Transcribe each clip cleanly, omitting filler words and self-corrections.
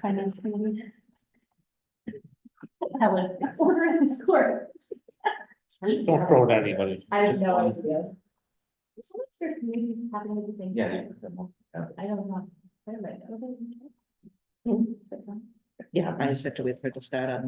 Finance committee. That was order in this court. Don't throw it at anybody. I have no idea. Some of their communities happening at the same time. I don't know. Wait a minute, was it? Yeah, I just have to wait for it to start up.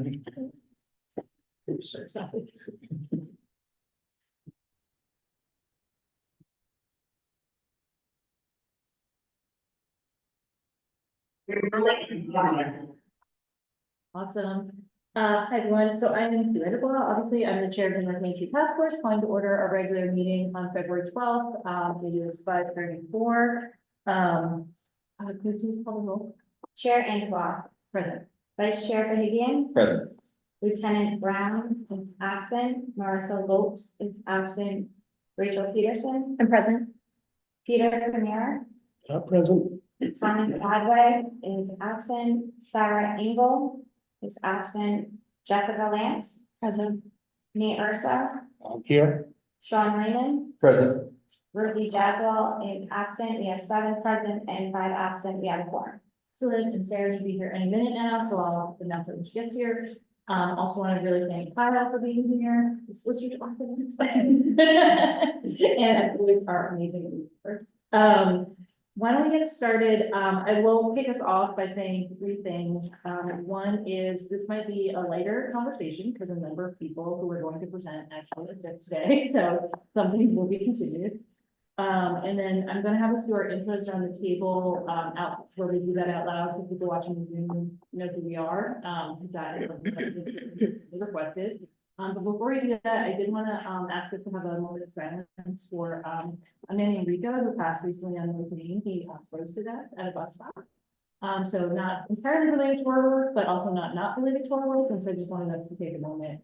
Awesome. Hi everyone, so I'm Sue Edinburgh. Obviously, I'm the chair of the Main Street Task Force, calling to order our regular meeting on February 12th. It is 5:34. Could you please call the roll? Chair Antoine, Present. Vice Chair Fahigian, Present. Lieutenant Brown is absent, Marissa Lopes is absent, Rachel Peterson. I'm present. Peter Kamara, Present. Thomas Hadway is absent, Sarah Engel is absent, Jessica Lance. Present. Nate Ursa, I'm here. Sean Raymond, Present. Rosie Jadwal is absent, we have 7 present and 5 absent, we have 4. Excellent, and Sarah should be here any minute now, so I'll announce that when she gets here. Also want to really thank Kyle for being here, the solicitor documents. And employees are amazing. Why don't we get started? I will kick us off by saying 3 things. One is this might be a lighter conversation because a number of people who are going to present actually exist today, so some things will be continued. And then I'm gonna have us do our intros on the table, out where we do that out loud, so people watching the Zoom know who we are, that is requested. But before we do that, I did wanna, ask us to have a moment of silence for, a man named Rico who passed recently on the scene. He froze to death at a bus stop. So not entirely related to our work, but also not related to our work, and so I just wanted us to take a moment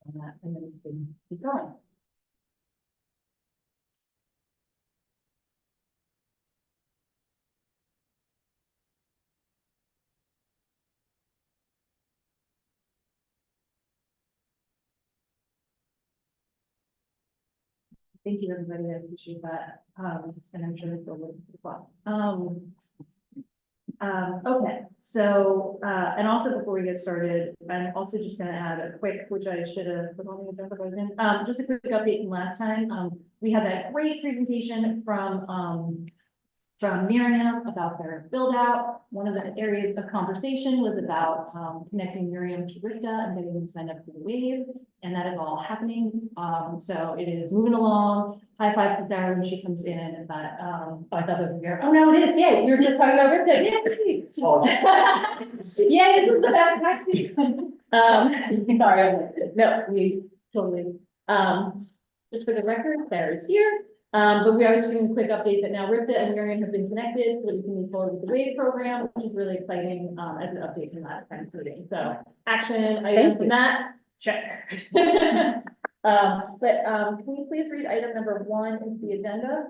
on that, and then we can keep going. Thank you, everybody. I appreciate that. And I'm sure they'll look as well. Okay, so, and also before we get started, I'm also just gonna add a quick, which I should have put on the agenda by then, just a quick update from last time. We had that great presentation from Miriam about their build out. One of the areas of conversation was about, connecting Miriam to Rita and getting them signed up for the wave. And that is all happening. So it is moving along. High five to Sarah when she comes in, but, oh, I thought that was here. Oh, no, it is. Yeah, we were just talking about Rita. Yeah. Yeah, this is the best time. Sorry, no, we totally, just for the record, Sarah is here. But we are just doing a quick update that now Rita and Miriam have been connected so that we can move forward with the WAVE program, which is really exciting, as an update from last time's meeting. So action items from that, check. Can we please read item number 1 into the agenda?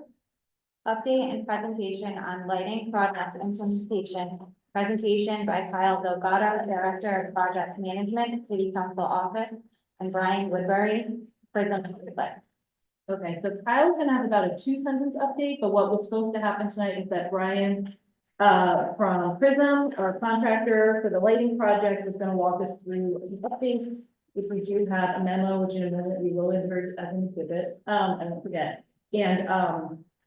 Update and presentation on lighting project implementation. Presentation by Kyle Delgado, Director of Project Management, City Council Office, and Brian Woodbury, Prism Reflex. Okay, so Kyle's gonna have about a 2-sentence update, but what was supposed to happen tonight is that Brian from Prism, our contractor for the lighting project, was gonna walk us through some updates. If we do have a memo, which in a minute we will insert as an exhibit, I don't forget. And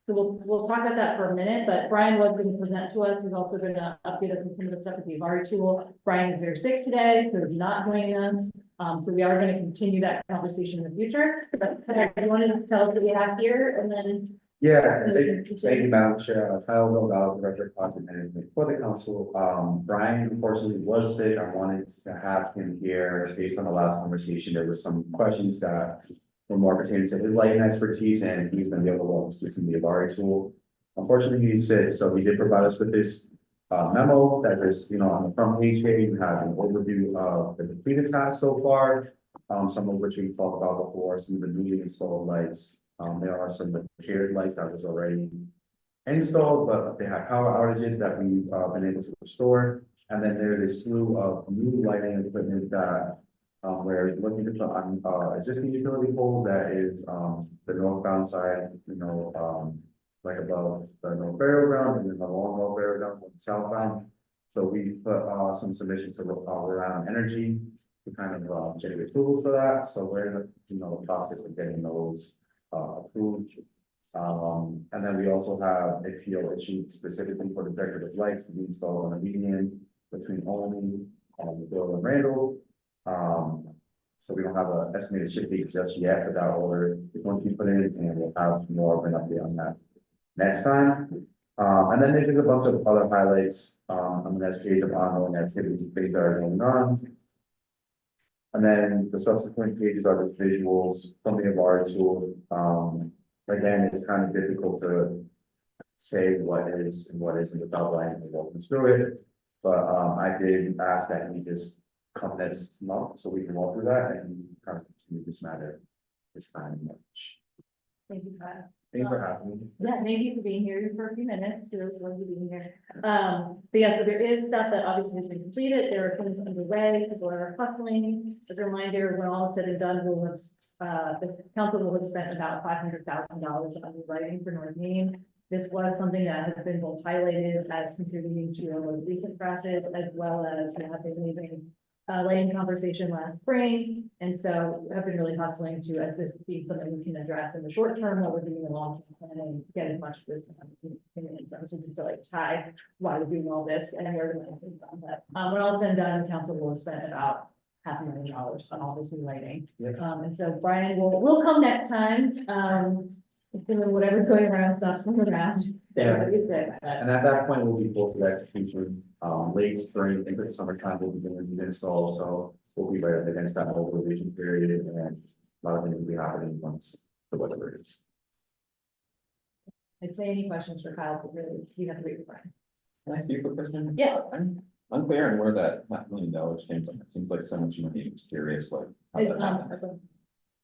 so we'll talk about that for a minute, but Brian was going to present to us. He's also going to update us on some of the stuff with the Avari tool. Brian is very sick today, so he's not joining us. So we are going to continue that conversation in the future. But I wanted to tell us what we have here and then. Yeah, thank you, Madam Chair. Kyle Delgado, Director of Project Management for the council. Brian unfortunately was sick. I wanted to have him here based on the last conversation. There were some questions that were more pertaining to his lighting expertise, and he's going to be able to walk us through some of the Avari tool. Unfortunately, he's sick, so he did provide us with this memo that is, on the front page here. You have an overview of the completed tasks so far, some of which we talked about before, some of the newly installed lights. There are some repaired lights that was already installed, but they have power outages that we've been able to restore. And then there's a slew of new lighting equipment that we're looking to put on existing utility poles. That is the northbound side, like above the North Burial Ground, and then the long North Burial Ground on the southbound. So we put, some submissions to, around energy, to kind of, get approval for that, so we're in the, the process of getting those, approved. And then we also have a PO issued specifically for the decorative lights to be installed on the median between Olney and Bill and Randall. So we don't have an estimated ship date just yet, but that order is going to be put in, and we'll have more of an update on that next time. And then there's just a bunch of other highlights, on the next page of ongoing activities, things that are going on. And then the subsequent pages are the visuals from the Avari tool. Again, it's kind of difficult to say what is and what isn't without writing and walking through it. But, I did ask that we just come next month so we can walk through that and kind of continue this matter this time in March. Thank you, Kyle. Thank you for having me. Yeah, thank you for being here for a few minutes. It was lovely being here. But yeah, so there is stuff that obviously has been completed. There are things underway as well as hustling. As a reminder, when all is said and done, we'll have, the council will have spent about $500,000 on rewriting for North Main. This was something that has been both highlighted as contributing to our most recent crashes, as well as we had the amazing lighting conversation last spring. And so I've been really hustling to, as this be something we can address in the short term, while we're doing the long-term planning, get as much of this in terms of to like tie why we're doing all this and where we're going from that. When all is said and done, the council will have spent about $500,000 on all this new lighting. Yeah. And so Brian will come next time. Whatever's going around stops from around. Yeah. But And at that point, we'll be full to execution, late spring, into the summertime, we'll be doing these installs, so we'll be right up against that mobilization period, and a lot of things will be happening once the weather is. I'd say any questions for Kyle, but really, you have to wait for Brian. Can I ask you a quick question? Yeah. I'm unclear on where that $500,000 came from. It seems like so much money. I'm curious, like. how It's, that happened.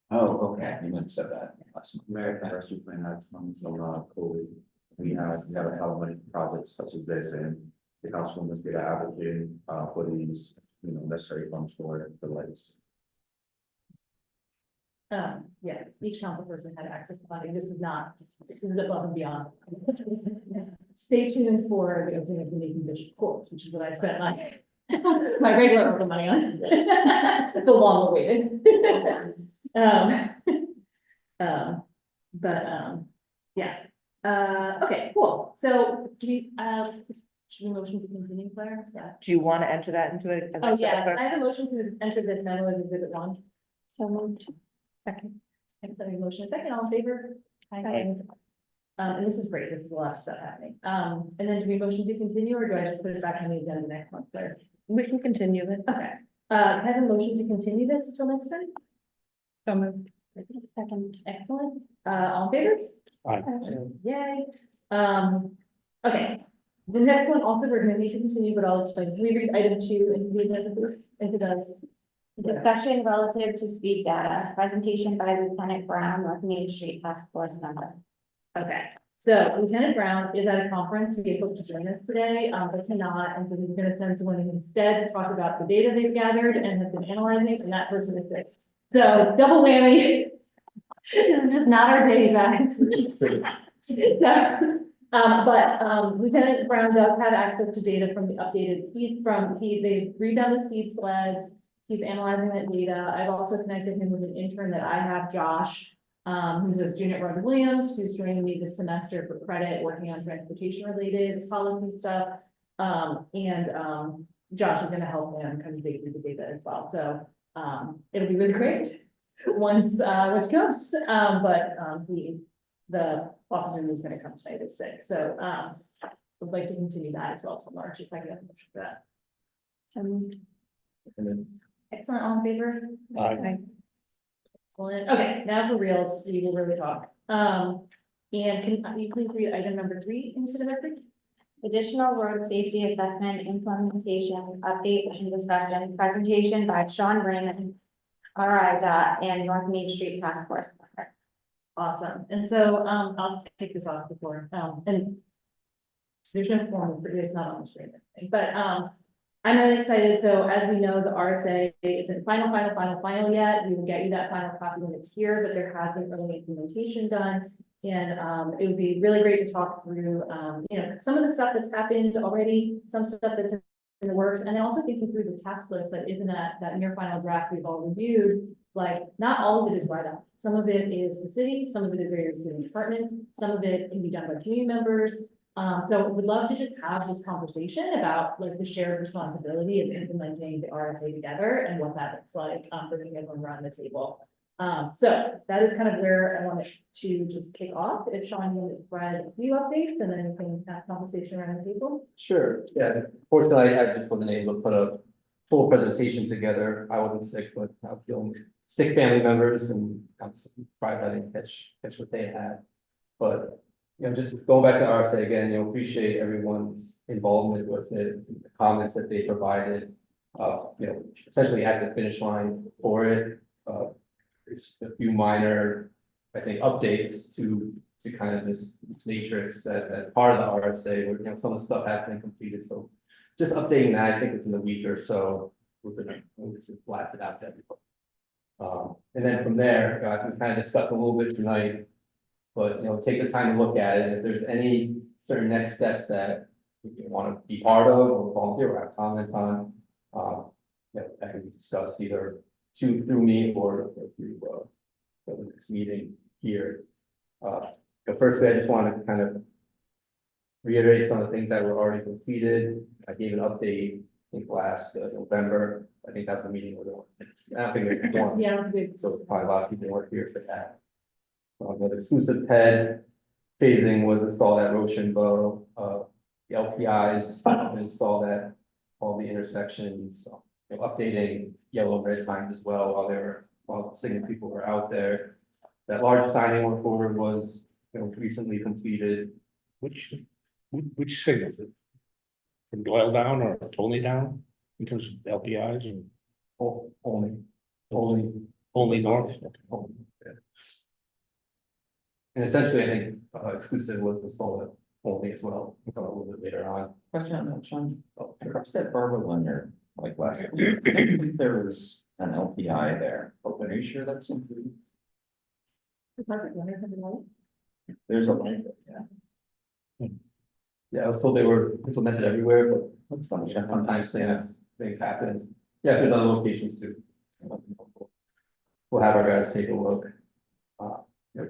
Oh, okay. You might have said that last month. American Rescue Plan has funds from, COVID. We have a lot of money for projects such as this, and the councilwoman is advocating, for these, necessary funds for the lights. Yeah, each council person had access to funding. This is above and beyond. Stay tuned for the opening of the Nathan Bishop courts, which is what I spent my regular ARPA money on. The long awaited. Yeah. Okay, cool. So do we, should we motion to continue, Claire? Is that- Do you want to enter that into it? Oh, yeah, I have a motion to enter this memo as exhibit 1. So moved. Second. Accepting motion, a second, all in favor? Aye. And this is great, this is a lot of stuff happening. And then do we motion to continue, or do I just put it back on the agenda next month, Claire? We can continue it. Okay, can I have a motion to continue this until next time? So moved. Second, excellent, all in favor? Aye. Yay. Okay, the next one also we're gonna need to continue, but I'll explain. Can we read item 2 into the Discussion relative to speed data, presentation by Lieutenant Brown, North Main Street Task Force member. Okay, so Lieutenant Brown is at a conference, he's able to join us today, but cannot, and so he's gonna send someone instead to talk about the data they've gathered and have been analyzing, and that person is sick. So double whammy. This is just not our day, guys. Lieutenant Brown does have access to data from the updated speed they've redone the speed sleds. He's analyzing that data. I've also connected him with an intern that I have, Josh, who's a student at Robert Williams, who's joining me this semester for credit, working on transportation related policy stuff. Josh is gonna help him kind of dig through the data as well. So, it'll be really great once comes. The officer who's gonna come tonight is sick. So, would like to continue that as well till March, if I can have a motion for that. And then Excellent, all in favor? Aye. Excellent, okay, now for reals, we will really talk. And can you please read item number 3 into the record? Additional road safety assessment, implementation, update and discussion, presentation by Sean Raymond, RI and North Main Street Task Force member. Awesome, and so, I'll take this off before, and there's no form, it's not on the screen, or anything, but, I'm really excited. So as we know, the RSA isn't final yet. We will get you that final copy when it's here, but there has been early implementation done. And it would be really great to talk through, some of the stuff that's happened already, some stuff that's in the works, and then also thinking through the task list that isn't that near final draft we've all reviewed. Like, not all of it is right up. Some of it is the city, some of it is various city departments, some of it can be done by community members. So we'd love to just have this conversation about like the shared responsibility of implementing the RSA together and what that looks like, bringing everyone around the table. So that is kind of where I wanted to just kick off. If Sean, you want to provide a few updates and then we can have conversation around the table. Sure, yeah, fortunately, I just wasn't able to put a full presentation together, I wasn't sick, but I was dealing with sick family members and I'm surprised I didn't catch what they had. But, you know, just going back to RSA again, you know, appreciate everyone's involvement with it, the comments that they provided. You know, essentially at the finish line for it, it's just a few minor, I think, updates to kind of this matrix that as part of the RSA, where, you know, some of the stuff has been completed, so just updating that, I think within a week or so, we'll just blast it out to everybody. And then from there, I can kind of discuss a little bit tonight, but, you know, take the time to look at it, if there's any certain next steps that you want to be part of or volunteer or have comment on, that can be discussed either through me or through the next meeting here. But firstly, I just want to kind of reiterate some of the things that were already completed. I gave an update, I think last November. I think that's the meeting where I don't think there's one. Yeah, So probably a lot of people weren't here for that. The exclusive ped phasing was installed at Rochambeau. The LPIs installed at all the intersections, you know, updating yellow and red signs as well while the signal people were out there. That large signing work order was, you know, recently completed. Which signals? From Doyle down or Tolney down in terms of LPIs and Only north? Only, yeah. And essentially, I think exclusive was installed at only as well, a little bit later on. Question on that, Sean. Across that Barbara Linder, like last week, I didn't think there was an LPI there. Are you sure that's included? There's a link, yeah. Yeah, I was told they were implemented everywhere, but sometimes things happen. Yeah, there's other locations too. We'll have our guys take a look. You know,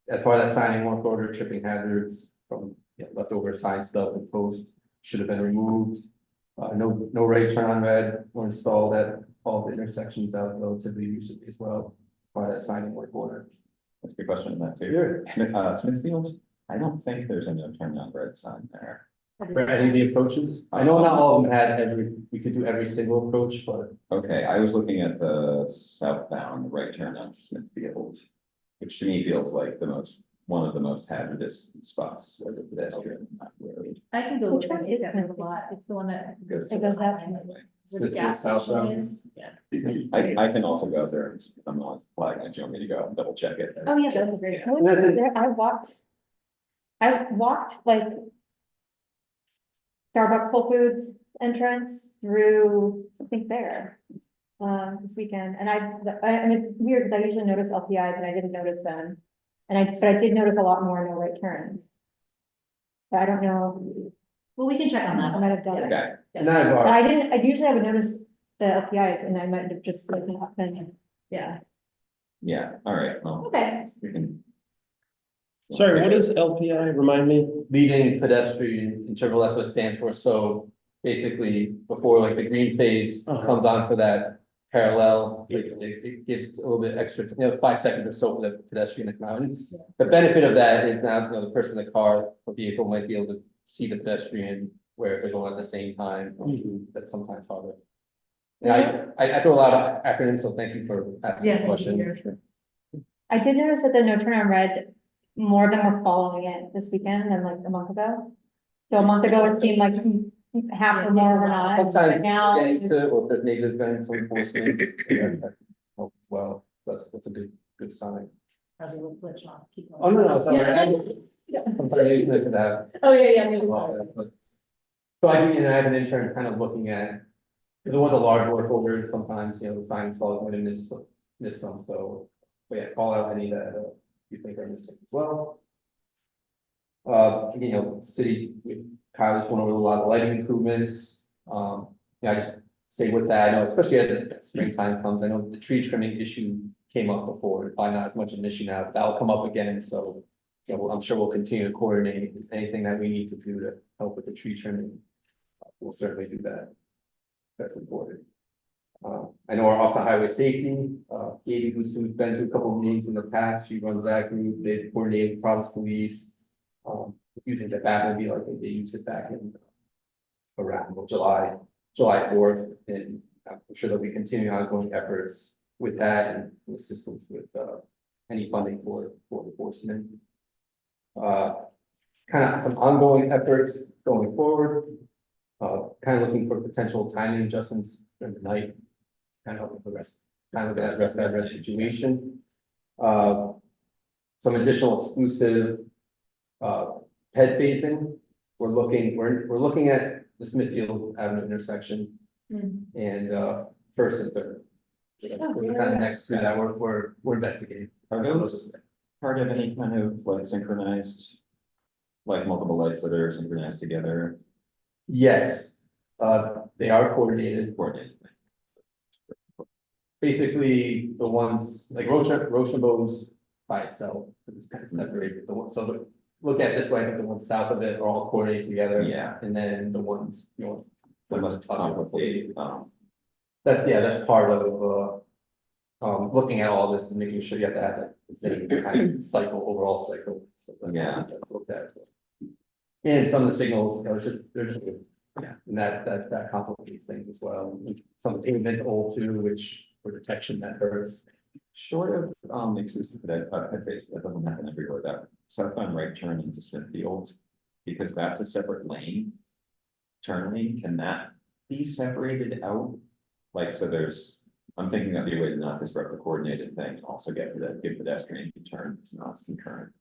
as part of that signing work order, tripping hazards from, you know, leftover sign stuff and post should have been removed. No right turn on red were installed at all the intersections out relatively recently as well, part of that signing work order. That's a good question on that too. Sure. Smithfield, I don't think there's a no turn on red sign there. For any of the approaches, I know not all of them had we could do every single approach, but Okay, I was looking at the southbound right turn on Smithfield, which to me feels like one of the most hazardous spots as a pedestrian. Road. I can go. Which look one at is that it? a lot. It's the one that Goes It to goes the out. highway. where the Smithfield gas station southbound. is. Yeah. I can also go there, and I'm not flagging, do you want me to go and double check it? Oh, yeah, that'd be great. And that's it. I walked like Starbucks Whole Foods entrance through, I think there, this weekend. And I mean, it's weird because I usually notice LPIs and I didn't notice them. But I did notice a lot more no right turns. But I don't know, Well, we can check on that. I might have done it. Okay, and then I've But I didn't, usually I would notice the LPIs and I might have just like not been. Yeah, yeah, all right, well, okay. we can. Sorry, what is LPI? Remind me. leading pedestrian interval, that's what it stands for, so basically, before like the green phase comes on for that parallel, it gives a little bit extra, 5 seconds or so for the pedestrian to come out. And the benefit of that is now, the person in the car or vehicle might be able to see the pedestrian, where if they're going at the same time, that's sometimes harder. And I throw a lot of acronyms, so thank you for asking the Yeah. question. I did notice that the no turn on red, more of them were following it this weekend than like a month ago. So a month ago, it seemed like half or more were not, but Sometimes now. getting to, or if maybe there's been some enforcement, that can help as well, so that's a good sign. Probably will glitch off, keep going. Oh, no, it's all right. Yeah. Sometimes you could have. Oh, yeah, maybe. So I have an intern kind of looking at, if there was a large work order, and sometimes, the sign falls within miss some, so, but yeah, call out any that you think are missing as well. City, Kyle just went over a lot of lighting improvements, Yeah, I just say with that, I know especially as springtime comes, I know the tree trimming issue came up before, probably not as much of an issue now, but that'll come up again, so. You know, I'm sure we'll continue to coordinate anything that we need to do to help with the tree trimming. We'll certainly do that. That's important. I know our Office of Highway Safety, Katie, who's been to a couple of meetings in the past, she runs that group, they've coordinated with Providence Police. Using the Batmobile, I think they used it back in around July 4th, and I'm sure there'll be continuing ongoing efforts with that and assistance with, any funding for enforcement. Kind of some ongoing efforts going forward. Kind of looking for potential timing adjustments during the night. Kind of with the rest, kind of that rest situation. Some additional exclusive head facing. We're looking at the Smithfield Avenue intersection and First and Third. We're kind of next to that, we're investigating. Are those part of any kind of like synchronized, like multiple lights that are synchronized together? Yes, they are coordinated. Basically, the ones like Rochambeau's by itself, it's kind of separated. The one, so look at it this way, I think the ones south of it are all coordinated together. Yeah. And then the ones north. That must complicate, That's part of, looking at all this and making sure you have to have that same kind of cycle, overall cycle. So Yeah. that's looked at as well. And some of the signals, they're just, yeah, and that complicates things as well. Some pavement's old too, which for detection that hurts. short of, exclusive for that, that doesn't happen everywhere, that southbound right turn into Smithfield, because that's a separate lane. Turn lane, can that be separated out? Like, so I'm thinking that'd be a way to not disrupt the coordinated thing, also give pedestrian turn, it's not concurrent.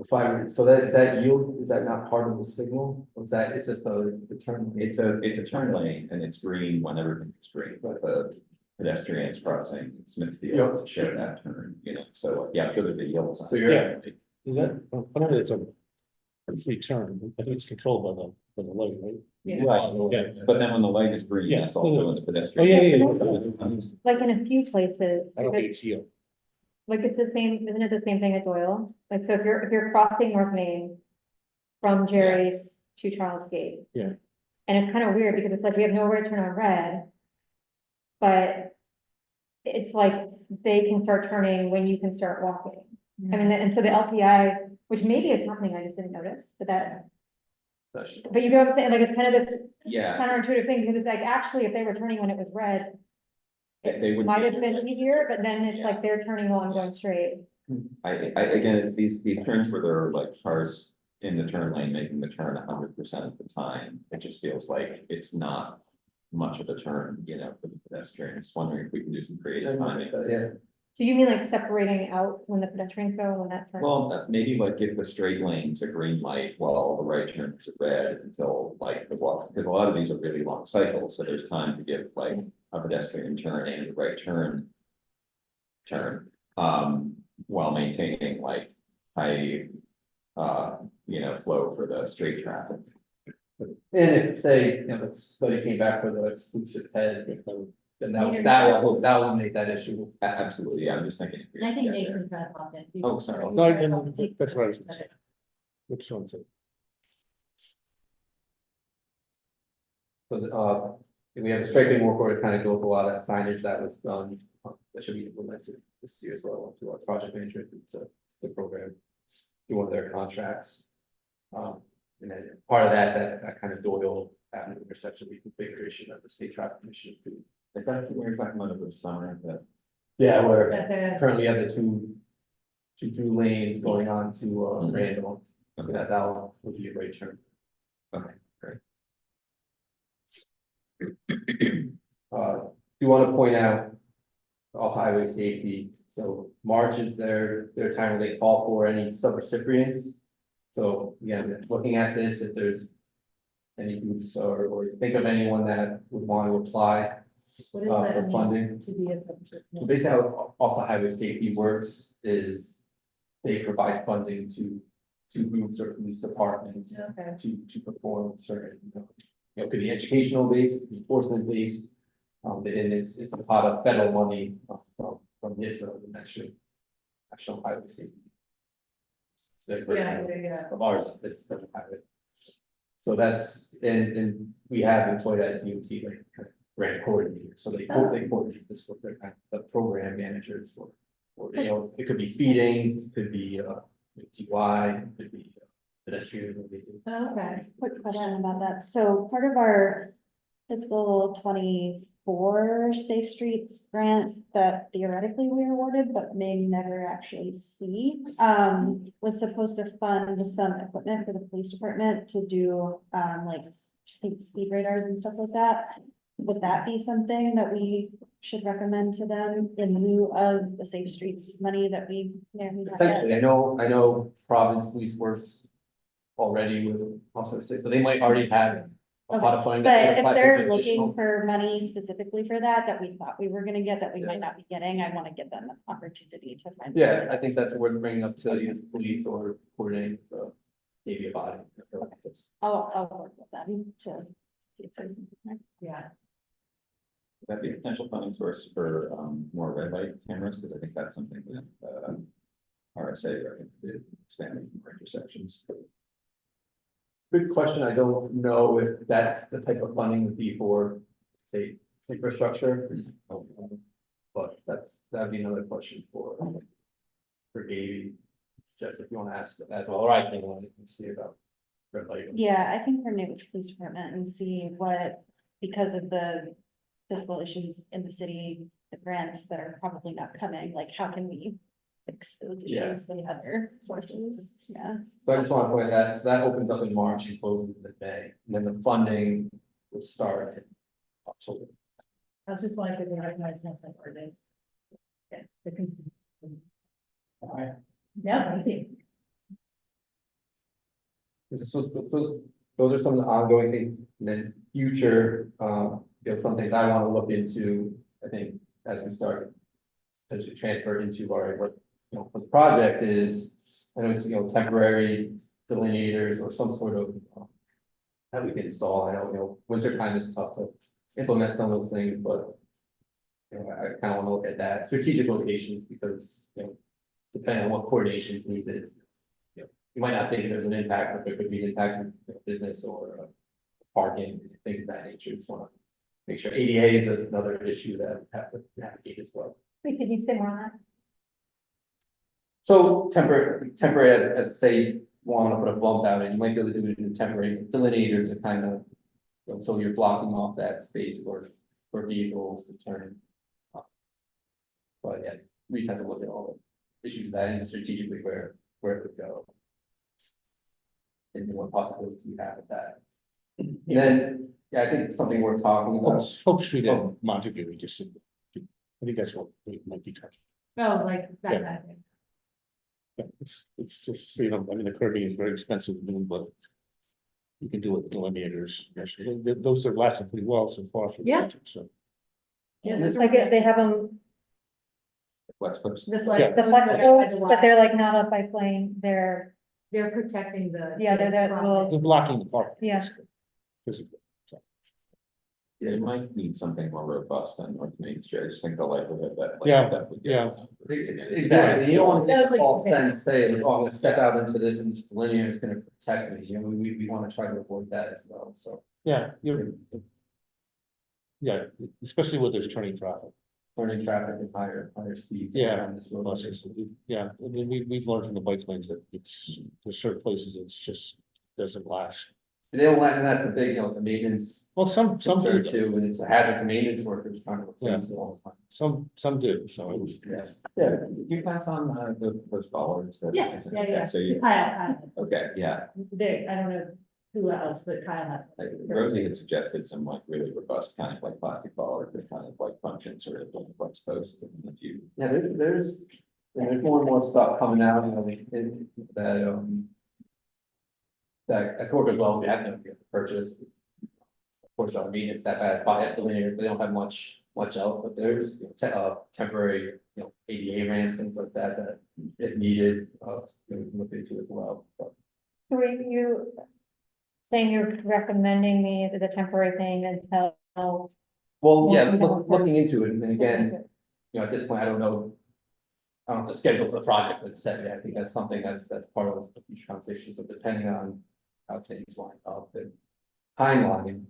So is that yield, is that not part of the signal? Or is that, it's just the turn? It's a turn lane and it's green when everything's green, but the pedestrians crossing Smithfield show that turn, so yeah, I'm sure there'd be yellow. So you're, Yeah. Is that, apparently it's a free turn, I think it's controlled by the light, right? Right, Yeah. but then when the light is green, Yeah. it's all doing the Oh, pedestrian. yeah. Like in a few places, I don't think it's here. like it's the same, isn't it the same thing at Doyle? Like, so if you're crossing North Main from Jerry's to Charles Gate. Yeah. And it's kind of weird because it's like we have nowhere to turn on red. But it's like they can start turning when you can start walking. I mean, and so the LPI, which maybe is happening, I just didn't notice, but you know what I'm saying? Like, it's kind of this Yeah, counterintuitive thing, because it's like, actually, if they were turning when it was red, they would. might have been easier, but then it's like they're turning while I'm going straight. Again, it's these turns where there are like cars in the turn lane making the turn 100% of the time. It just feels like it's not much of a turn, for the pedestrian. Just wondering if we can do some creative timing. yeah. So you mean like separating out when the pedestrians go, when that turn? Well, maybe like give the straight lanes a green light while the right turn is red until like the walk, because a lot of these are really long cycles, so there's time to give like a pedestrian turn and the right turn. While maintaining like high, flow for the straight traffic. And if say, somebody came back with an exclusive head, then that will eliminate that issue. Absolutely, yeah, I'm just thinking. And I think Nathan's trying to pop in. Oh, sorry. No, that's what I was gonna say. Which one's it? So, we have a striping work order to kind of go with a lot of that signage that was done, that should be implemented this year as well, to our project management, to the program. Do one of their contracts. And then part of that kind of Doyle Avenue intersection reconfiguration of the state traffic commission. Is that what we're talking about over the summer, that? Yeah, where That the- currently we have the two through lanes going on to, Randall, so that would be a great turn. Okay, great. Do want to point out off highway safety, so March is their time where they call for any subrecipients. So, again, looking at this, if there's any groups or think of anyone that would want to apply What does for that mean funding. to be a subject? So basically, how also highway safety works is they provide funding to groups or police departments Okay. to perform certain You know, it could be educational based, it could be enforcement based. And it's a pot of federal money from the national highway safety. So of ours, this doesn't have it. So that's, and we have employed at DOT, like, kind of grant coordinator, so they coordinate this with their kind of the program managers for. Or, you know, it could be feeding, it could be TY, it could be pedestrian related. Okay. Quick question about that. So part of our fiscal 24 Safe Streets grant that theoretically we were awarded, but may never actually see, was supposed to fund some equipment for the police department to do, like, I think speed radars and stuff like that. Would that be something that we should recommend to them in lieu of the Safe Streets money that we may or may not get? Essentially, I know Providence Police works already with also, so they might already have a pot of funding. that But could if apply for they're additional- looking for money specifically for that we thought we were gonna get, that we might not be getting, I wanna give them an opportunity to find. Yeah, I think that's worth bringing up to either police or coordinating, maybe a body. I'll work with them to see if there's something there. Yeah. Would that be a potential funding source for more red light cameras? Because I think that's something that RSA recommended expanding more intersections. Good question. I don't know if that's the type of funding would be for, say, infrastructure. But that'd be another question for Davey. Just if you want to ask as well, or I can see about red light. Yeah, I can coordinate with the police department and see what, because of the fiscal issues in the city, the grants that are probably not coming, like, how can we fix those Yeah. issues with other sources? Yeah. So I just want to point that, so that opens up in March and closes in May, and then the funding would start in October. I was just wondering if they recognize next time or days. Yeah. Yeah, thank you. So those are some of the ongoing things, and then future, some things I want to look into, I think, as we start. To transfer into our, what, for the project is, I know it's, temporary delineators or some sort of. That we can install. I know, winter time is tough to implement some of those things, but. I kind of want to look at that, strategic locations, because, depending on what coordination is needed. You might not think there's an impact, but there could be an impact in business or parking, things of that nature. Just want to make sure ADA is another issue that we have to navigate as well. Wait, could you say more on that? So temporary, as say, want to put a bump out, and you might be able to do it in temporary delineators and kind of. So you're blocking off that space for vehicles to turn. But yeah, we just have to look at all the issues of that and strategically where it would go. And what possibilities we have with that. And then, yeah, I think something worth talking about. Hope Street and Montague, we just, I think that's what we might be talking. Oh, like that Yeah. kind of thing. Yeah, it's just, I mean, the curbing is very expensive to do, but. You can do it with delineators, actually, those are lasting pretty well so far. Yeah. So, Yeah, those are Like, they have them, Flex clips. the Yeah. flex, the flexibles, but they're like not up by plane, they're, they're protecting the. Yeah, they're that little- they're blocking the park. Yeah. Physically. It might need something more robust than North Main Street. I just think the likelihood that. like, Yeah, that would get, yeah. Exactly, you don't want to That take was a like- false sense, say, like, oh, I'm gonna step out into this and this delineator is gonna protect me, we want to try to avoid that as well, so. Yeah, yeah, especially with this turning traffic. Learning traffic and higher speeds. Yeah. On this road. Buses, yeah, I mean, we've learned from the bike lanes that there's certain places it's just doesn't last. They don't want, and that's a big, it's a maintenance Well, some concern do, too, and it's a hazard to maintenance workers trying to replace it all the time. some do, so. Yes. Yeah, can you pass on those followers? that- Yeah, yeah. So you, Kyle, okay, yeah, they, I don't know who else, but Kyle has. like Rosie had suggested some like really robust kind of like plastic followers that kind of like function sort of like flex posts and if you. Yeah, there's more and more stuff coming out, that at corporate level, we have to purchase. Of course, our maintenance that had buy delineators, they don't have much else, but there's temporary, ADA ramps, things like that if needed, we can look into as well. But you, saying you're recommending me the temporary thing until. Well, yeah, Well, we don't- looking into it, and again, at this point, I don't know. I don't know the schedule for the project that's set yet. I think that's something that's part of the future conversation. So depending on how things line up and timeline.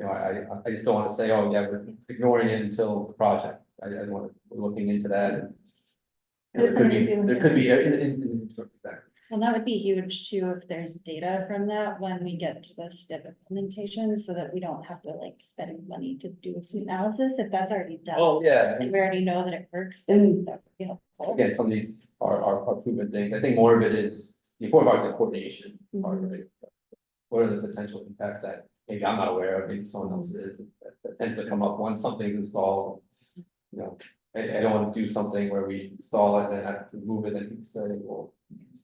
I just don't want to say, oh, yeah, we're ignoring it until the project. I want to, we're looking into that and. There could be, Well, that would be huge too, if there's data from that when we get to the step implementation, so that we don't have to like spend money to do a analysis, if that's already done. oh, yeah. And we already know that it works, And- then that would be helpful. Again, some of these are proven things. I think more of it is the important part of the coordination part of it. What are the potential impacts that maybe I'm not aware of, maybe someone else is, that tends to come up once something's installed. I don't want to do something where we install it and then have to move it and people say, well,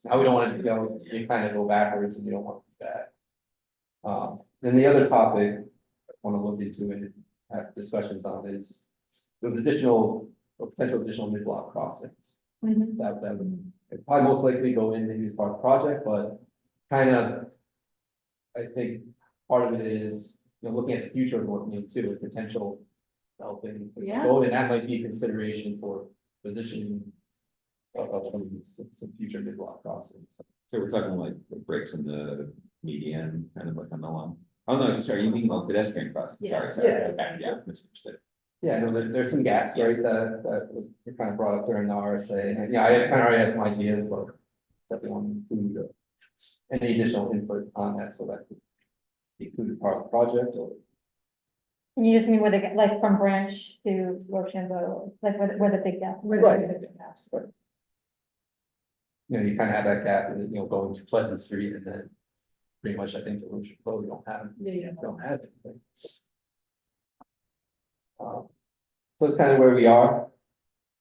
now we don't want to go, you kind of go backwards and you don't want to do that. Then the other topic I want to look into and have discussions on is those additional, or potential additional mid-block crossings. That would probably most likely go in maybe as part of the project, but kind of. I think part of it is, looking at the future of North Main too, and potential helping. Yeah. And that might be a consideration for positioning. Of some future mid-block crossings. So we're talking like the breaks in the median, kind of like on the line. Oh, no, sorry, you mean like pedestrian crossing, Yeah. sorry, Yeah. okay, yeah, misunderstood. Yeah, no, there's some gaps, right, that was kind of brought up during the RSA, and I kind of already had some ideas, but. Definitely want to include any additional input on that, so that could be included part of the project, or. You just mean where they get, like from Branch to Rochambeau, like where the big gap. Right. Right. You kind of have that gap, and then, going to Pleasant Street, and then pretty much, I think, the Roche Road, you don't have anything. So it's kind of where we are.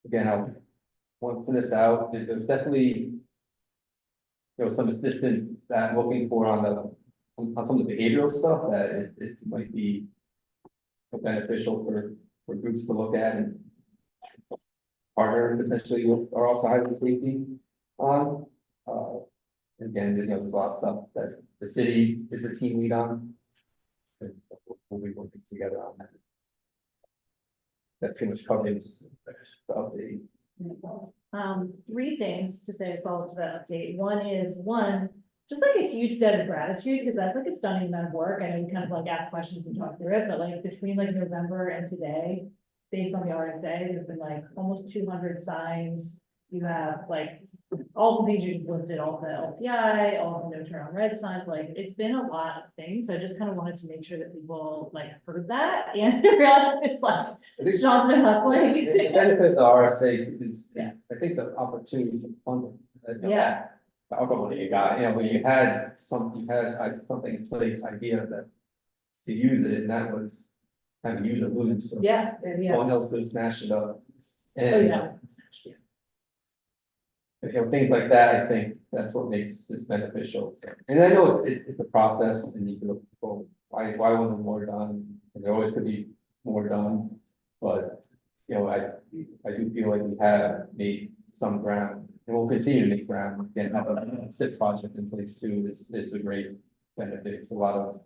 Again, I'll, once this out, there's definitely. Some assistance that I'm looking for on some of the behavioral stuff that it might be. Beneficial for groups to look at and. Partner potentially with our also highway safety on. Again, there's a lot of stuff that the city is a team lead on. And we'll be working together on that. That pretty much covers the update. Three things to say as well to that update. One is, just like a huge debt of gratitude, because that's like a stunning amount of work. I know we kind of like ask questions and talk through it, but like between like November and today, based on the RSA, there's been like almost 200 signs. You have like all the things you just listed, all the LPI, all the no turn on red signs, like it's been a lot of things. So I just kind of wanted to make sure that people like heard that and realize it's like Sean's been hustling. The benefit of the RSA is, Yeah. I think the opportunities of funding. Yeah. The alcohol that you got, when you had something in place, idea that. To use it, and that was kind of use or lose, so Yeah, yeah. someone else would snatch it up. Oh, And, yeah. things like that, I think that's what makes this beneficial. And I know it's a process, and you can look, for why wasn't more done? And there always could be more done, but, I do feel like we have made some ground, and we'll continue to make ground. Again, have a SIP project in place too, is a great benefit. It's a lot of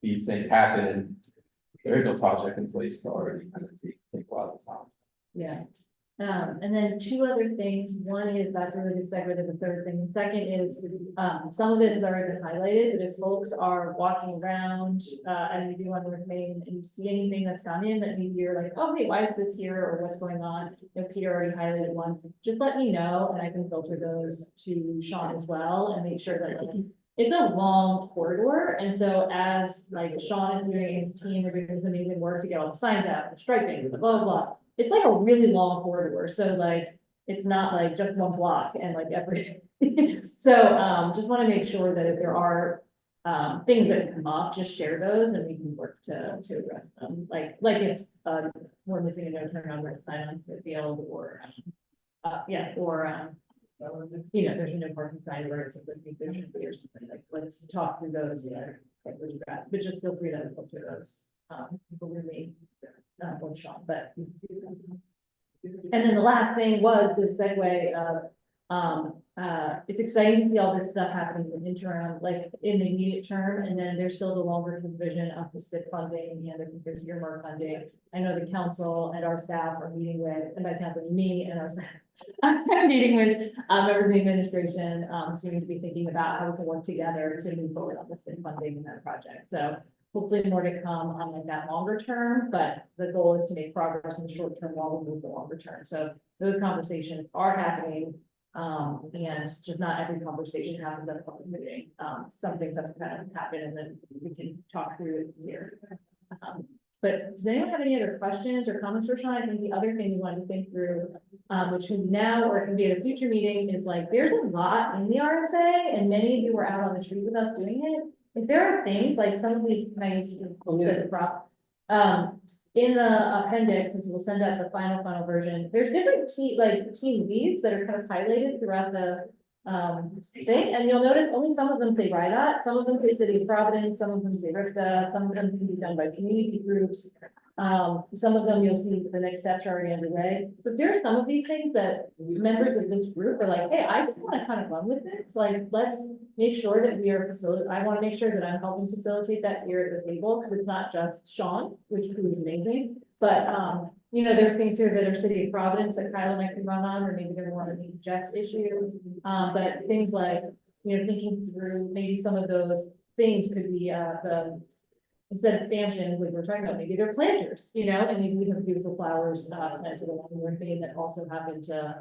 these things happen, and there is no project in place to already kind of take a lot of time. Yeah. And then two other things. One is that's a really good segue to the third thing. The second is, some of it has already been highlighted, but if folks are walking around, and you do on North Main and you see anything that's gone in that maybe you're like, oh, hey, why is this here? Or what's going on? If Peter already highlighted one, just let me know and I can filter those to Sean as well and make sure that like, it's a long corridor, and so as like Sean is doing, his team are doing this amazing work to get all the signs out, the striping, the blah, blah, blah. It's like a really long corridor, so like, it's not like just one block and like every. So, just wanna make sure that if there are, things that come up, just share those and we can work to address them. Like if, we're missing a no turn on red sign on Smithfield or, there's a no parking sign where it's like, there should be or something, like, let's talk through those, like those graphs, but just feel free to filter those, people really, or Sean, but. And then the last thing was this segue of, It's exciting to see all this stuff happening in the interim, like in the immediate term, and then there's still the longer term vision of the STIP funding and I think there's earmark funding. I know the council and our staff are meeting with, and by council, me and our staff. I'm meeting with, members of the administration, soon to be thinking about how we can work together to move forward on the STIP funding in that project. So hopefully more to come on like that longer term, but the goal is to make progress in the short term while we move the longer term. So those conversations are happening. And just not every conversation happens at a public meeting. Some things have to kind of happen and then we can talk through it here. But does anyone have any other questions or comments for Sean? I think the other thing we wanted to think through, which can now or it can be at a future meeting is like, there's a lot in the RSA and many of you were out on the street with us doing it. If there are things like some of these nice, in the appendix, since we'll send out the final version, there's different team leads that are kind of highlighted throughout the thing, and you'll notice only some of them say RIDOT, some of them say City of Providence, some of them say RIPTA, some of them can be done by community groups. Some of them you'll see the next steps are already underway, but there are some of these things that members of this group are like, hey, I just want to kind of run with this, like, let's make sure that we are I want to make sure that I'm helping facilitate that here at the table, because it's not just Sean, which is amazing, but, you know, there are things here that are City of Providence that Kyle and I can run on, or maybe they're more of a Jeff's issue, but things like, you know, thinking through maybe some of those things could be, instead of stanchions, like we're talking about, maybe they're planters, you know, and maybe we have beautiful flowers, planted along the way that also happen to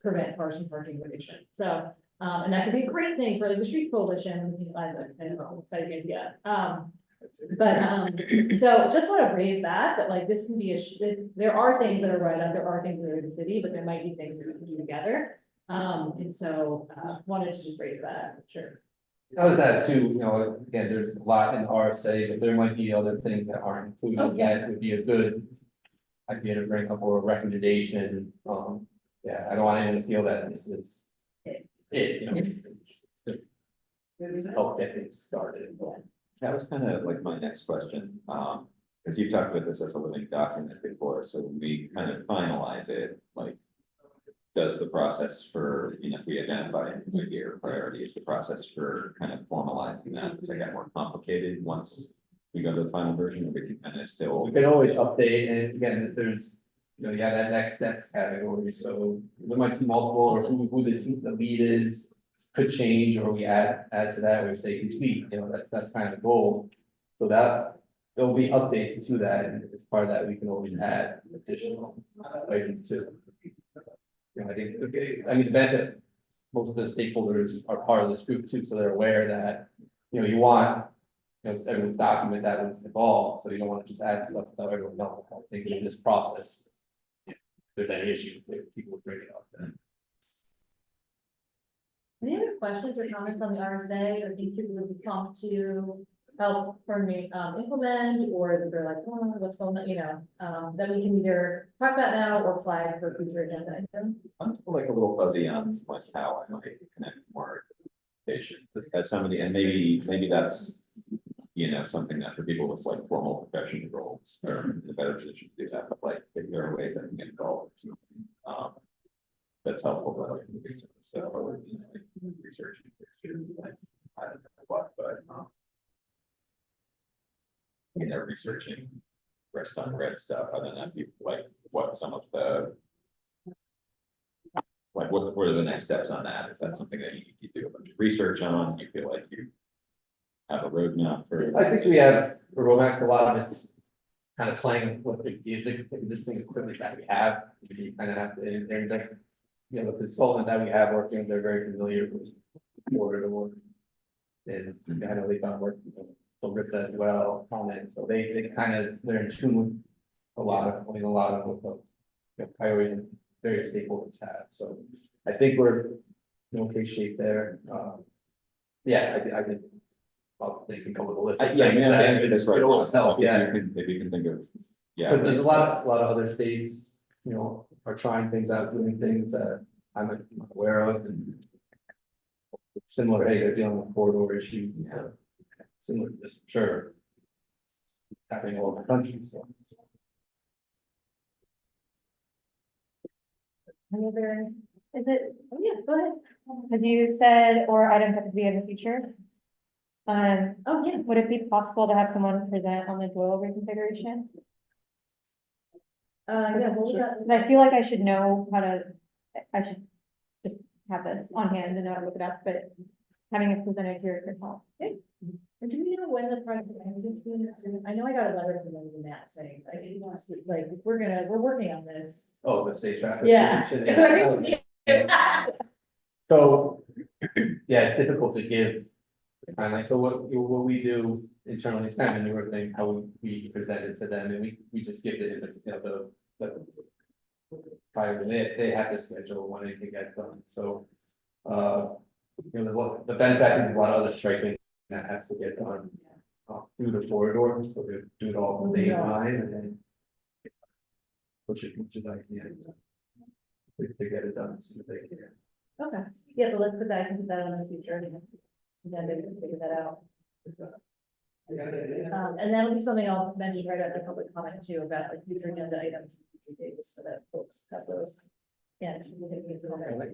prevent cars from parking where they should. So, and that could be a great thing for like the street coalition, I know, exciting idea. So just want to raise that like this can be there are things that are right up, there are things that are in the city, but there might be things that we can do together. And so, wanted to just raise that, sure. I was that too, you know, again, there's a lot in RSA, but there might be other things that aren't included. Oh, yeah. That would be a good idea to bring up or a recommendation. Yeah, I don't want anyone to feel that this is it, you know. To help get things started. That was kind of like my next question, because you've talked about this as a living document before, so when we kind of finalize it, like. Does the process for, you know, if we identify your priority, is the process for kind of formalizing that, does it get more complicated once we go to the final version, or we can kind of still? We can always update, and again, if there's, you know, you have that next steps category, so there might be multiple, or who the lead is. Could change, or we add to that, or say complete, you know, that's kind of the goal. So that, there'll be updates to that, and as part of that, we can always add additional items to. You know, I think, okay, I mean, the benefit, most of the stakeholders are part of this group too, so they're aware that, you know, you want. You know, it's everyone's document that was involved, so you don't want to just add stuff without everyone knowing. I think in this process. If there's any issues, people would bring it up then. Any other questions or comments on the RSA, or things people would come to help for me, implement, or that they're like, oh, what's going on, you know, that we can either talk about now or flag for future agenda items? I'm still like a little fuzzy on like how I might connect more patient as somebody, and maybe that's. You know, something that for people with like formal professional roles are in a better position to do that, but like if there are ways I can get involved. That's helpful, but like so or you know, like, researching. I don't know what, but you know, researching rest on red stuff, I don't know if you like what some of the like what are the next steps on that? Is that something that you need to do a bunch of research on? Do you feel like you have a roadmap for? I think we have, for Romax, a lot of it's kind of playing with the existing equipment that we have. We kind of have to, and you know, the consultant that we have working, they're very familiar with order to work. And I know they've done work, with RIPTA as well on it, so they kind of, they're in tune with a lot of what the, you know, priorities and various stakeholders have, so I think we're in okay shape there. Yeah, I think. Well, they can come with a list. Yeah, I mean, I answered this right. It always help, yeah. If you can think of, yeah. But there's a lot of other states, you know, are trying things out, doing things that I'm not aware of, and similar, hey, they're dealing with corridor issues, similar to this, sure. Happening all over the country, so. Any other Is it, Oh, yeah, go ahead. as you said, or items that could be in the future? Oh, yeah. Would it be possible to have someone present on the Doyle reconfiguration? Yeah, what was that? 'Cause I feel like I should know how to, I should just have this on hand and know how to look it up, but having it presented here could help. Or do we know when the project is doing this? I know I got a letter from them in that saying, like, if you want to, like, we're working on this. Oh, the state traffic. Yeah. condition, yeah. So, yeah, it's difficult to give. Kind of like, so what we do internally, it's kind of a newer thing, how we present it to them, and we just give the, the. Prior, they have to schedule when it can get done, so, you know, the benefit, I think, there's a lot of other striping that has to get done. Through the corridor, so they do it all at the same time, and then. Push it like, yeah. To get it done, so they can. Okay, yeah, but let's put that, I can put that on the future, and then they can figure that out. And that'll be something I'll mention right after public comment too, about like future agenda items, future dates, so that folks have those. Yeah.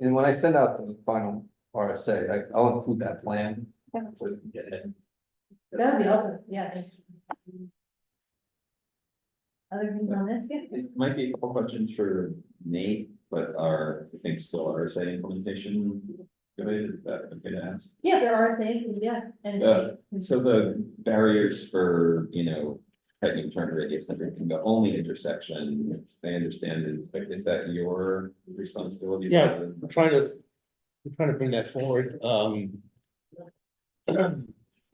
And when I send out the final RSA, I'll include that plan. So we can get it. That would be awesome, yeah. Other things on this, yeah? It might be a couple questions for Nate, but I think still RSA implementation related, is that okay to ask? Yeah, there are saying, yeah, and. So the barriers for, tightening turn radius and everything, the only intersection, they understand is that your responsibility? Yeah, we're trying to bring that forward, I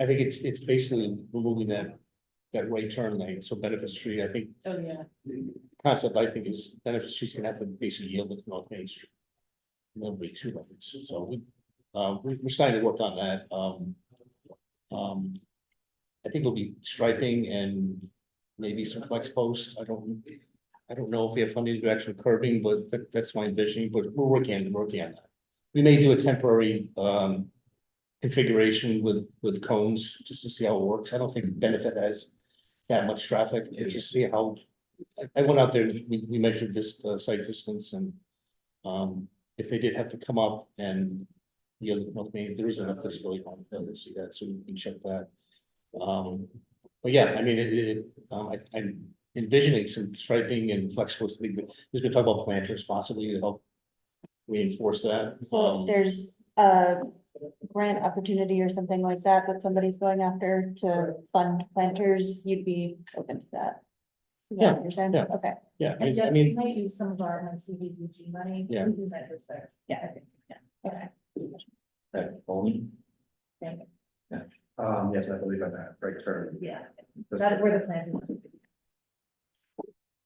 think it's basically removing that right turn lane, so Benefit Street, I think, Oh, yeah. the concept, I think, is Benefit Street's gonna have to basically yield with North Main Street. There'll be two lanes, so we're starting to work on that, I think it'll be striping and maybe some flex posts, I don't know if we have funding to do actual curbing, but that's my envisioning, but we're working on that. We may do a temporary, configuration with cones, just to see how it works, I don't think Benefit has that much traffic, and just see how. I went out there, we measured this site distance and, if they did have to come up and. There is enough visibility on it, to see that, so we can check that. But yeah, I mean, I'm envisioning some striping and flexible, there's been talk about planters possibly to help reinforce that. So if there's a grant opportunity or something like that, that somebody's going after to fund planters, you'd be open to that. Is that what you're saying? Yeah. Okay, Yeah, And I just, we mean, might use some of our like CDBG money. Yeah. We do measures there. Yeah, I think, yeah, okay. That only? Thank you. Yes, I believe on that, right turn. Yeah, The that's where the plan is.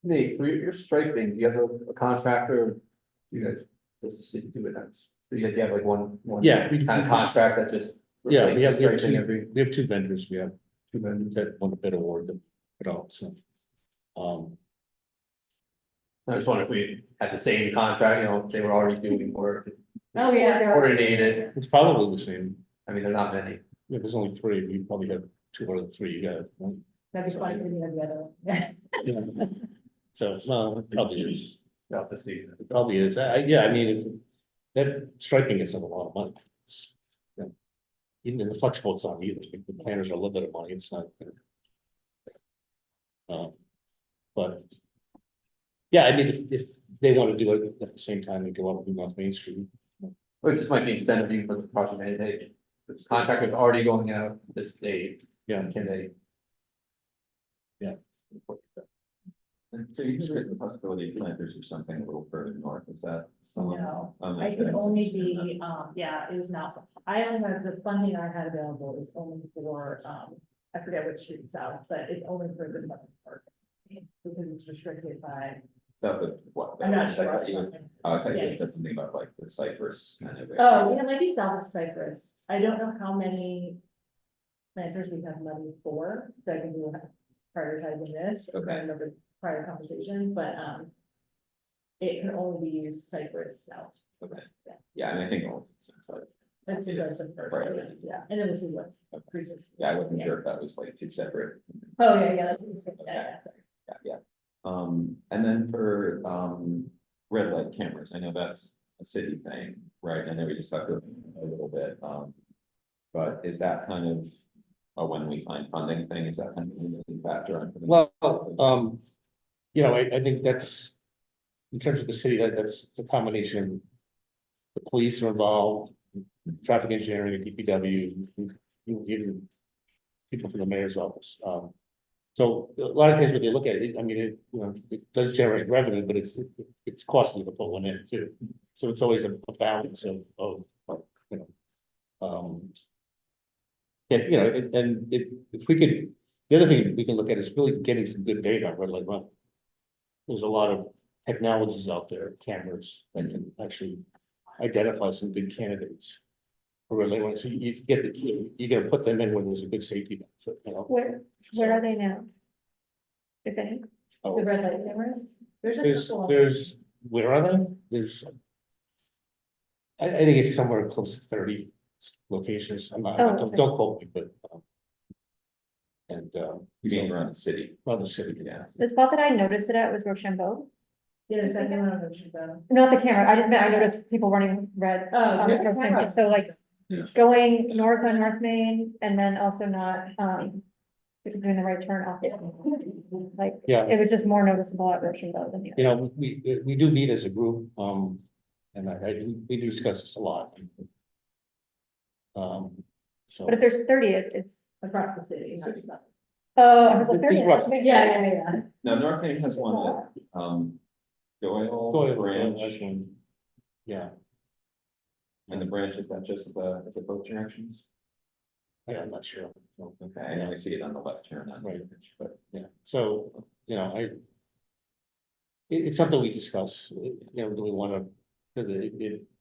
Nate, for your striping, do you have a contractor? You guys, does the city do it? So you have like one. Yeah, we- Kind of contract that just. yeah, we replaces have striping we have two vendors, we have two vendors that won a bid award that put out, so. I just wonder if we had the same contract, if they were already doing work. Oh, yeah, there are. Coordinated, It's probably the same, I mean, they're not many. yeah, there's only three, you probably have two or three, you got, right? That'd be funny if we had the other one. Yeah. So, no, it probably is, You'll have to see. it probably is, yeah, I mean, if, that striping is a lot of money. It's, even in the flexible, it's not either, the planners are a little bit of money, it's not. But. Yeah, I mean, if they want to do it at the same time and go up to North Main Street. Or it just might be incentive for the project, and the contractor's already going out this date, Yeah, can they? Yeah. And so you said the possibility of planters or something a little further north, is that? still on No, the I could agenda? only be, yeah, it was not, I only had, the funding I had available is only for, I forget which streets out, but it's only for the southern part. Because it's restricted by, That would, what? I'm not I sure. thought you I thought you Yeah. had said something about like the Cypress kind of. Oh, yeah, it might be south of Cypress. I don't know how many planters we have money for, so I think we'll have prioritizing this. I Okay. can't remember prior conversation, but, it can only be used Cypress south. Okay, yeah, and I think all. That's it, that's the Right. first, yeah, and then we'll see what. cruisers- Yeah, I wasn't sure if that was like two separate. Oh, yeah, yeah, that's, yeah, sorry. Yeah. And then for, red light cameras, I know that's a city thing, right? I know we just talked a little bit, but is that kind of a when we find funding thing, is that kind of a limiting factor? on- Well, I think that's, in terms of the city, that's it's a combination. The police are involved, traffic engineering, DPW, even people from the mayor's office. So a lot of times when they look at it, I mean, it does generate revenue, but it's costly to put one in too. So it's always a balance of, you know. And if we could, the other thing we can look at is really getting some good data on red light run. There's a lot of technologies out there, cameras that can actually identify some good candidates. For red light run, so you gotta put them in when there's a good safety benefit, you know. Where are they now? If any? The red light cameras, there's a There's, couple. there's, where are they? There's. I think it's somewhere close to 30 locations. I'm not, Oh, don't okay. quote me, but. And, You mean around the city? well, the city, Yeah. The spot that I noticed it at was Rochambeau. Yeah, there's that one on Rochambeau. Not the camera, I just meant, I noticed people running red. Oh, on the there's a Rochambeau. camera. So like Yeah. going north on North Main and then also not, if you're doing the right turn off. Like, yeah, it was just more noticeable at Rochambeau than the other. you know, we do meet as a group, and we do discuss this a lot. So. But if there's 30, it's, Across the city, not just that. oh, I was like It's 30. rough. Yeah. Now, North Main has one at, Doyle Branch, Yeah, and the branch, is that just is it both directions? I'm not sure. Okay, I only see it on the left turn on. Right. But, yeah, so, it's something we discuss, do we wanna, cause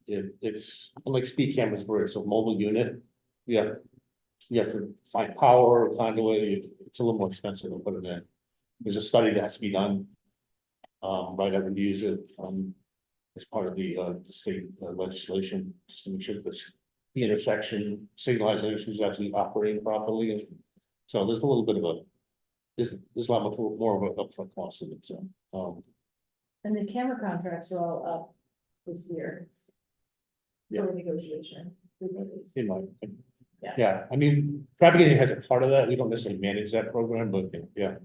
it's unlike speed cameras where it's a mobile unit. Yeah. You have to find power, conduit, it's a little more expensive to put it in. There's a study that has to be done. Right, I would use it, as part of the state legislation, just to make sure that the intersection signalization is actually operating properly, and so there's a little bit of a, there's a lot more of an upfront cost of it, so, And the camera contracts are all up this year. For negotiation. with these. in my. Yeah. Yeah, I mean, traffic engineering has a part of that, we don't necessarily manage that program, but yeah,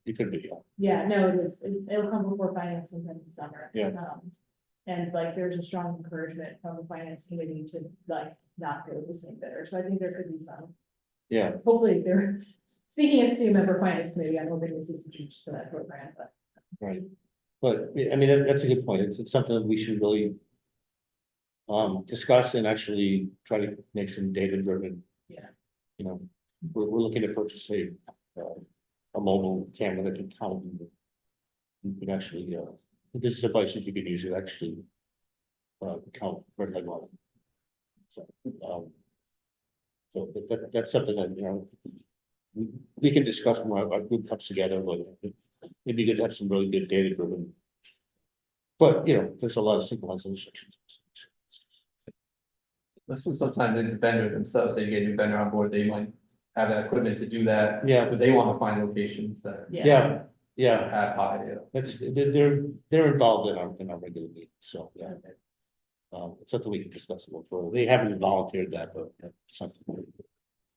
it could be, Yeah, no, it is, it'll come before finance sometime this summer. Yeah. And like, there's a strong encouragement from the finance committee to like not go with the same bidder, so I think there could be some, yeah, hopefully there. Speaking as two member finance committee, I'm hoping to see some changes to that program, but. right. But, I mean, that's a good point, it's something that we should really. Discuss and actually try to make some data driven. Yeah. We're looking to purchase a mobile camera that can count. You can actually, this device that you can use, it actually. Count red light line. So that's something that, we can discuss when our group comes together, but it'd be good to have some really good data driven. But, there's a lot of synchronization. Listen, sometimes the vendor themselves, they get a new vendor on board, they might have that equipment to do that. Yeah. But they want to find locations that. Yeah, Have high, that's, they're involved in our regular meetings, so, yeah. It's something we can discuss a little further. They haven't volunteered that, but. Something.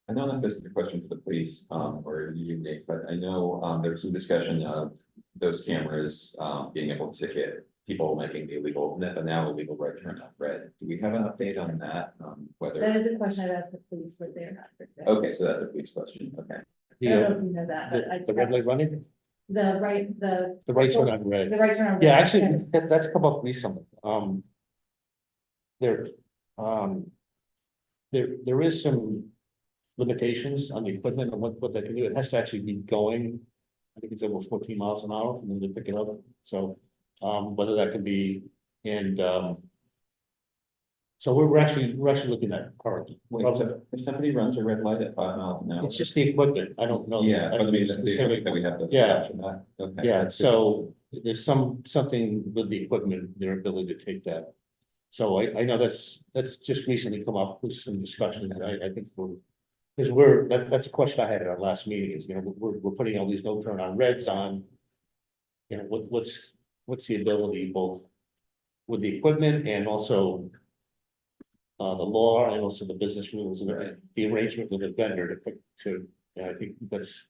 I know that this is a question for the police, or you, Nick, but I know, there's some discussion of those cameras, being able to ticket people making the illegal, now illegal right turn on red. Do we have an update on that? That Whether, is a question I've asked the police, but they're not. okay, so that's a police question, okay. I don't know The, if you know that, but I. the red light running, The right, the the right turn on red. right turn on. Yeah, red. actually, that's come up recently. There, there is some limitations on the equipment and what that can do. It has to actually be going. I think it's almost 14 miles an hour and then they pick it up. So, whether that can be, and, so we're actually looking at currently. Wait, so if somebody runs a red light at 5 miles an hour. It's just the equipment. I don't know. Yeah, I but I mean, don't the equipment that we have to. Yeah. Okay. Yeah, so there's something with the equipment, their ability to take that. So I know that's just recently come up with some discussions, I think that's a question I had at our last meeting is, we're putting all these no turn on reds on. What's the ability both with the equipment and also the law and also the business rules and the arrangement with the vendor I think that's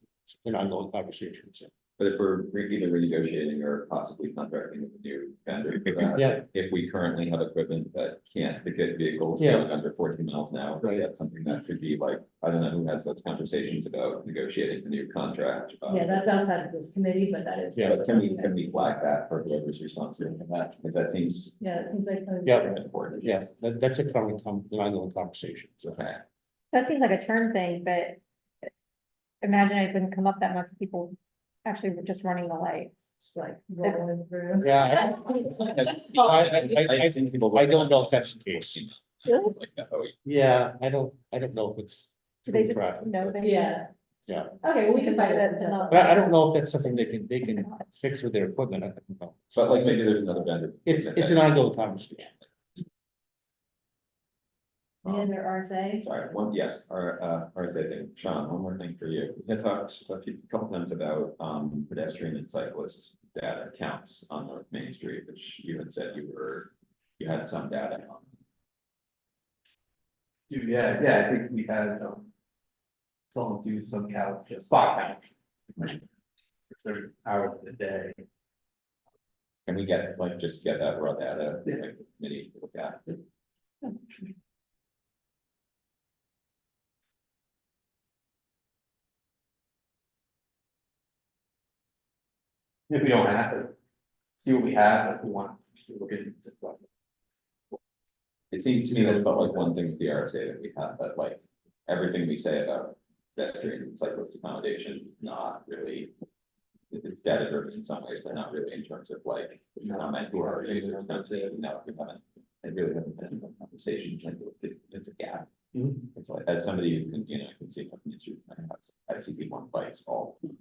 an ongoing conversation, so. But if we're either renegotiating or possibly contracting with a new vendor for that. Yeah. If we currently have equipment that can't get vehicles Yeah. going under 14 miles an hour, Right. that's something that could be like, I don't know who has those conversations about negotiating a new contract. Yeah, that's outside of this committee, but that is. Yeah, But can we flag that for whoever's responsible for that? Because that seems Yeah, it seems like. some- Yeah. important. Yes, that's a current, an ongoing conversation, so. Okay. That seems like a turn thing, but imagine it wouldn't come up that much, people actually were just running the lights. Just like rolling through. Yeah. I think people. I don't know if that's the case. Really? Like, oh, Yeah, I don't know if it's. Do they true just traffic, know but- they? Yeah. Yeah, Okay, well, we can find That's it out. but I don't know if that's something they can fix with their equipment, I don't know. But like maybe there's another vendor. It's an ongoing conversation. Any other RSA? Sorry, yes, RSA thing, Sean, one more thing for you. We had talked a couple times about pedestrian and cyclist data counts on North Main Street, which you had said you had some data on. Yeah, I think we had, someone do some counts, spot count. For certain hours of the day. Can we get, like, just get that raw data, Yeah. like, maybe look at? If we don't have it, see what we have, if we want to look into it. It seemed to me that it felt like one thing with the RSA that we have, that like, everything we say about pedestrian and cyclist accommodation, is not really. It's data driven in some ways, but not really in terms of like, how many who are users, no, we haven't. It really hasn't been a conversation, like, it's a gap. It's like, as somebody who can, can see from the street, I see people on bikes all. Just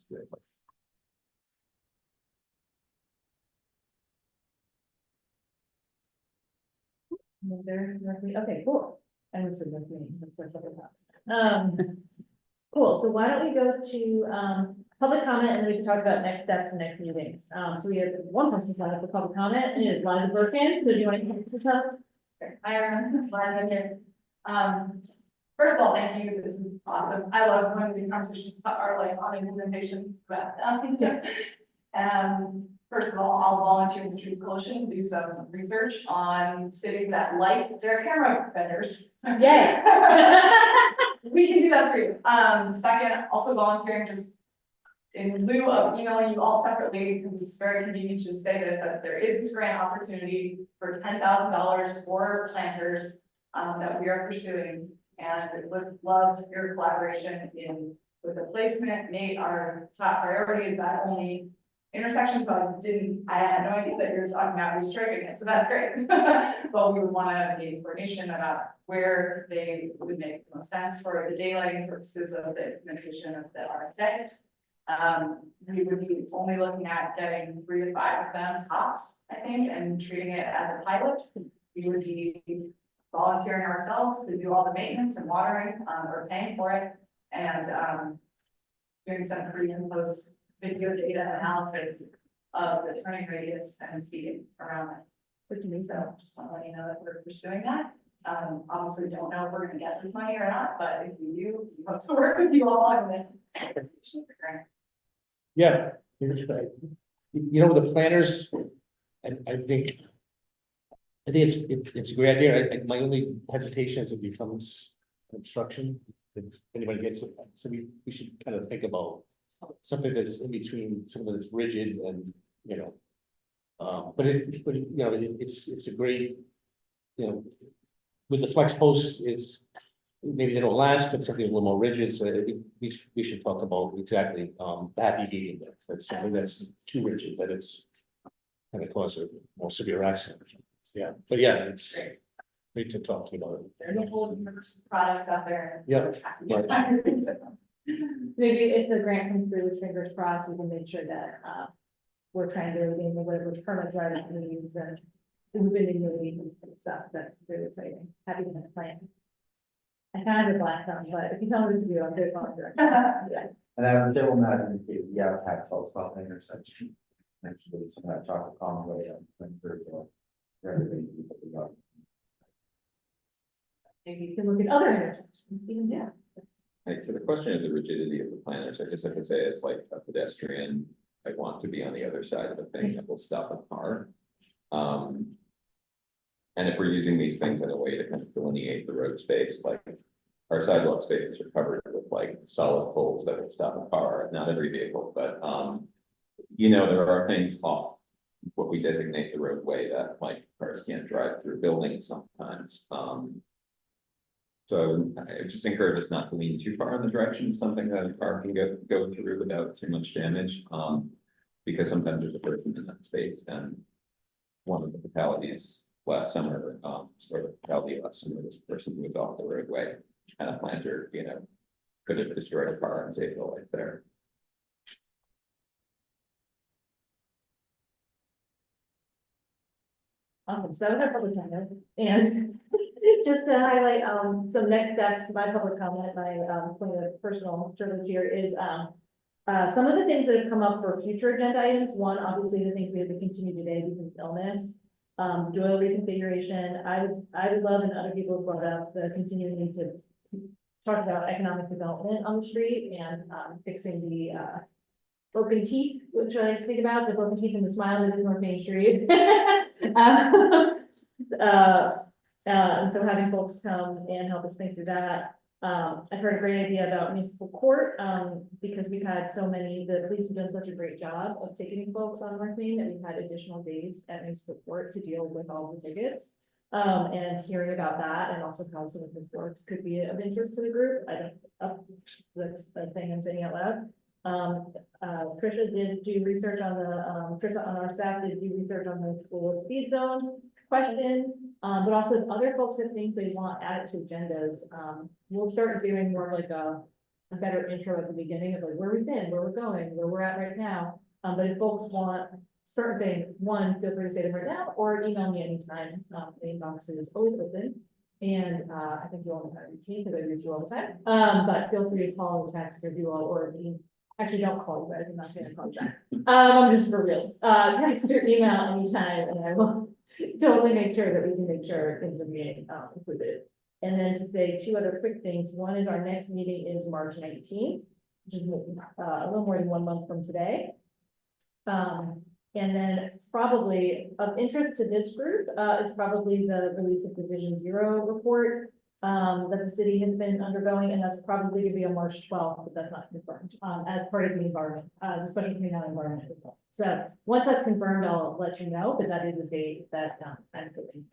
like, Okay, cool. I was in with me, that's like something else. Cool, so why don't we go to, public comment and then we can talk about next steps and next meetings. So we have one person signed up for public comment and it is Liza Birkin, so do you want to introduce yourself? Hi, everyone. Liza here. First of all, thank you. This is awesome. I love when these conversations are like on implementation, but, first of all, I'll volunteer with the Streets Coalition to do some research on cities that like their camera vendors. Yay. We can do that for you. Second, also volunteering just in lieu of emailing you all separately, because it's very convenient to say this, that there is this grant opportunity for $10,000 for planters that we are pursuing. And would love your collaboration with the placement. Nate, our top priority is that only intersection, so I had no idea that you were talking about restriping it, so that's great. But we would want to gain coordination about where they would make the most sense for the daylighting purposes of the implementation of the RSA. We would be only looking at getting 3 to 5 of them tops, I think, and treating it as a pilot. We would be volunteering ourselves to do all the maintenance and watering, or paying for it, and doing some pre and post video data analysis of the turning radius and speed around it. So just want to let you know that we're pursuing that. Obviously don't know if we're gonna get this money or not, but if we do, we hope to work with you all on the grant. Yeah. The planners, I think it's a great idea. My only hesitation is it becomes obstruction. If anybody gets it, so we should kind of think about something that's in between, something that's rigid and, but it's a great, with the flex posts, maybe they don't last, but something a little more rigid, so we should talk about exactly, the happy medium there. That's something that's too rigid, that it's kind of cause a more severe accident. Yeah, but yeah, it's great to talk to you about it. There's a whole universe of products out there. Yeah. Maybe if the grant comes through with fingers crossed, we can make sure that, we're trying to regain whatever permits are that we use and we've been in the lead and stuff. That's really exciting. Happy to have a plan. I kind of a black thumb, but if you tell me what to do, I'm good. Yeah. And as the gentleman has indicated, we have had talks about the intersection. Actually, some of that chocolate conway, for everybody. Maybe you can look at other intersections, even, yeah. Like, to the question of the rigidity of the planners, I just have to say, it's like a pedestrian, I want to be on the other side of the thing that will stop a car. And if we're using these things in a way to kind of delineate the road space, like our sidewalk spaces are covered with like solid poles that will stop a car, not every vehicle, but, you know, there are things off what we designate the roadway that like cars can't drive through buildings sometimes. So I would just encourage us not to lean too far in the direction, of something that a car can go through without too much damage. Because sometimes there's a person in that space, and one of the fatalities last summer, sort of fatality last summer, this person who was off the roadway, and a planter, you know, could have destroyed a car and saved a life there. Awesome, so that was our public comment, and just to highlight, some next steps, my public comment, my, point of personal privilege here is, some of the things that have come up for future agenda items, one, obviously, the things we have to continue today because of illness. Doyle reconfiguration, I would love, and other people have brought up, the continuing need to talk about economic development on the street and, fixing the, broken teeth, which I like to think about, the broken teeth and the smile that is North Main Street. And so having folks come and help us think through that. I've heard a great idea about municipal court, because we've had so many, the police have done such a great job of ticketing folks on North Main that we've had additional days at municipal court to deal with all the tickets. And hearing about that and also how some of this works could be of interest to the group. I don't, that's the thing I'm saying out loud. Trisha did do research on the, Trisha on our staff did do research on the school speed zone question. But also if other folks have things they want added to agendas, we'll start doing more like a better intro at the beginning of like where we've been, where we're going, where we're at right now. But if folks want certain things, one, feel free to say them right now or email me anytime. The inbox is always open. And I think you all know how to reach me because I reach you all the time. But feel free to call or text or do all or actually don't call you guys. I'm not gonna call you back. I'm just for reals. Text or email anytime and I will totally make sure that we can make sure things are being included. And then to say two other quick things. One is our next meeting is March 19th, which is a little more than 1 month from today. And then probably of interest to this group is probably the release of the Vision Zero report that the city has been undergoing, and that's probably going to be on March 12th, but that's not confirmed as part of the environment, the special committee on environment report. So once that's confirmed, I'll let you know, but that is a date that I'm thinking.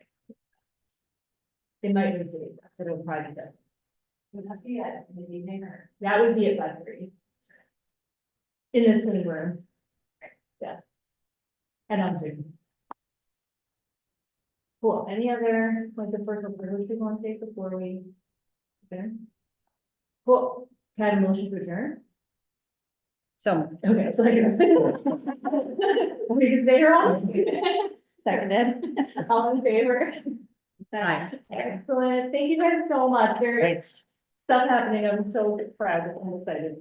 It might be a date, but it'll probably be that. Would that be at the evening or? That would be at 5:30. In this sitting room. Yeah. And on Zoom. Cool, any other, like the personal privilege we want to take before we adjourn? Cool, can I have a motion to adjourn? So, Okay, so like. We can stay here on. Seconded. All in favor? Aye. Excellent, thank you guys so much, there's Thanks. stuff happening, I'm so proud and excited.